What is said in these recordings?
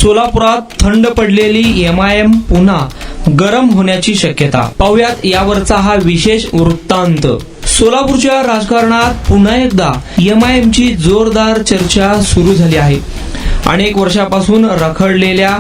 सोलापुरात थंड पडलेली एमआयएम पुन्हा गरम होण्याची शक्यता. पाहुयात यावरचा हा विशेष वृत्तांत. सोलापूरच्या राजकारणात पुन्हा एकदा एमआयएमची जोरदार चर्चा सुरू झाली आहे. अनेक वर्षापासून रखडलेल्या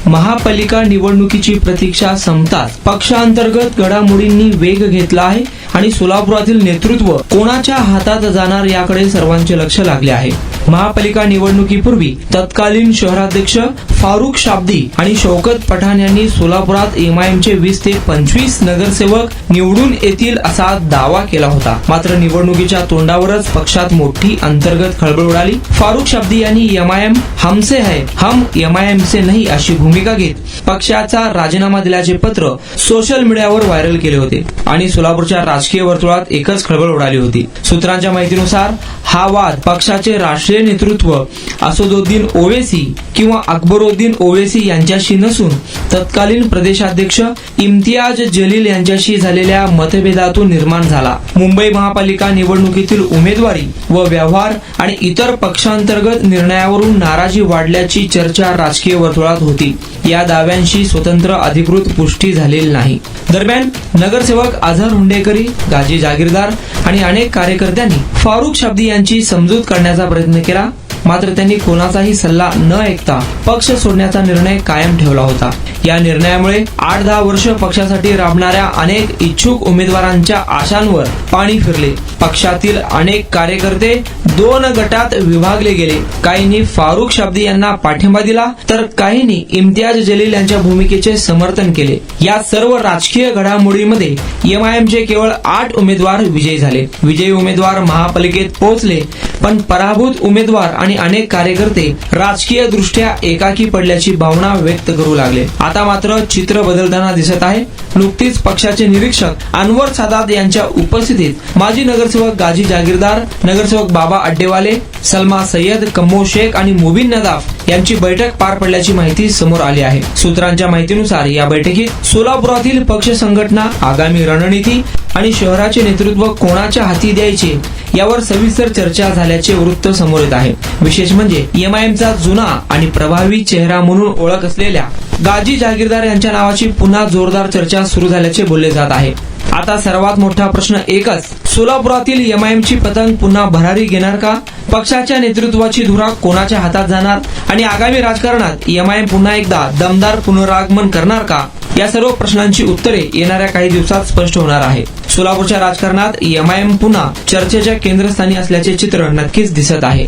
महापालिका निवडणुकीची प्रतीक्षा संपताच पक्षांतर्गत घडामोडींनी वेग घेतला आहे आणि सोलापुरातील नेतृत्व कोणाच्या हातात जाणार याकडे सर्वांचे लक्ष लागले आहे. महापालिका निवडणुकीपूर्वी तत्कालीन शहराध्यक्ष फारुख शाब्दी आणि शौकत पठाण यांनी सोलापुरात एमआयएमचे 20 ते 25 नगरसेवक निवडून येतील असा दावा केला होता. मात्र निवडणुकीच्या तोंडावरच पक्षात मोठी अंतर्गत खळबळ उडाली. फारुख शाब्दी यांनी एमआयएम हमसे है, हम एमआयएम से नहीं अशी भूमिका घेत पक्षाचा राजीनामा दिल्याचे पत्र सोशल मीडियावर व्हायरल केले होते आणि सोलापूरच्या राजकीय वर्तुळात एकच खळबळ उडाली होती. सूत्रांच्या माहितीनुसार हा वाद पक्षाचे राष्ट्रीय नेतृत्व असदुद्दीन ओवेसी किंवा अकबरुद्दीन ओवेसी यांच्याशी नसून तत्कालीन प्रदेशाध्यक्ष इम्तियाज जलील यांच्याशी झालेल्या मतभेदातून निर्माण झाला. मुंबई महापालिका निवडणुकीतील उमेदवारी व व्यवहार आणि इतर पक्षांतर्गत निर्णयावरून नाराजी वाढल्याची चर्चा राजकीय वर्तुळात होती. या दाव्यांशी स्वतंत्र अधिकृत पुष्टी झालेली नाही. दरम्यान नगरसेवक अझहर हुंडेकरी, गाजी जागीरदार आणि अनेक कार्यकर्त्यांनी फारुख शाब्दी यांची समजूत करण्याचा प्रयत्न केला. मात्र त्यांनी कोणाचाही सल्ला न ऐकता पक्ष सोडण्याचा निर्णय कायम ठेवला होता. या निर्णयामुळे 8-10 वर्ष पक्षासाठी राबणाऱ्या अनेक इच्छुक उमेदवारांच्या आशांवर पाणी फिरले. पक्षातील अनेक कार्यकर्ते 2 गटात विभागले गेले. काहींनी फारुख शाब्दी यांना पाठिंबा दिला तर काहींनी इम्तियाज जलील यांच्या भूमिकेचे समर्थन केले. या सर्व राजकीय घडामोडीमध्ये एमआयएमचे केवळ 8 उमेदवार विजयी झाले. विजयी उमेदवार महापालिकेत पोहोचले, पण पराभूत उमेदवार आणि अनेक कार्यकर्ते राजकीय दृष्ट्या एकाकी पडल्याची भावना व्यक्त करू लागले. आता मात्र चित्र बदलताना दिसत आहे. नुकतीच पक्षाचे निरीक्षक अनवर सादात यांच्या उपस्थितीत माजी नगरसेवक गाजी जागीरदार, नगरसेवक बाबा अड्डेवाले, सलमा सय्यद, कम्मो शेख आणि मुबीन नदाफ यांची बैठक पार पडल्याची माहिती समोर आली आहे. सूत्रांच्या माहितीनुसार या बैठकीत सोलापुरातील पक्ष संघटना, आगामी रणनीती आणि शहराचे नेतृत्व कोणाच्या हाती द्यायचे यावर सविस्तर चर्चा झाल्याचे वृत्त समोर येत आहे. विशेष म्हणजे एमआयएमचा जुना आणि प्रभावी चेहरा म्हणून ओळख असलेल्या गाजी जागीरदार यांच्या नावाची पुन्हा जोरदार चर्चा सुरू झाल्याचे बोलले जात आहे. आता सर्वात मोठा प्रश्न एकच, सोलापुरातील एमआयएमची पतंग पुन्हा भरारी घेणार का? पक्षाच्या नेतृत्वाची धुरा कोणाच्या हातात जाणार आणि आगामी राजकारणात एमआयएम पुन्हा एकदा दमदार पुनरागमन करणार का? या सर्व प्रश्नांची उत्तरे येणाऱ्या काही दिवसात स्पष्ट होणार आहे. सोलापूरच्या राजकारणात एमआयएम पुन्हा चर्चेच्या केंद्रस्थानी असल्याचे चित्र नक्कीच दिसत आहे.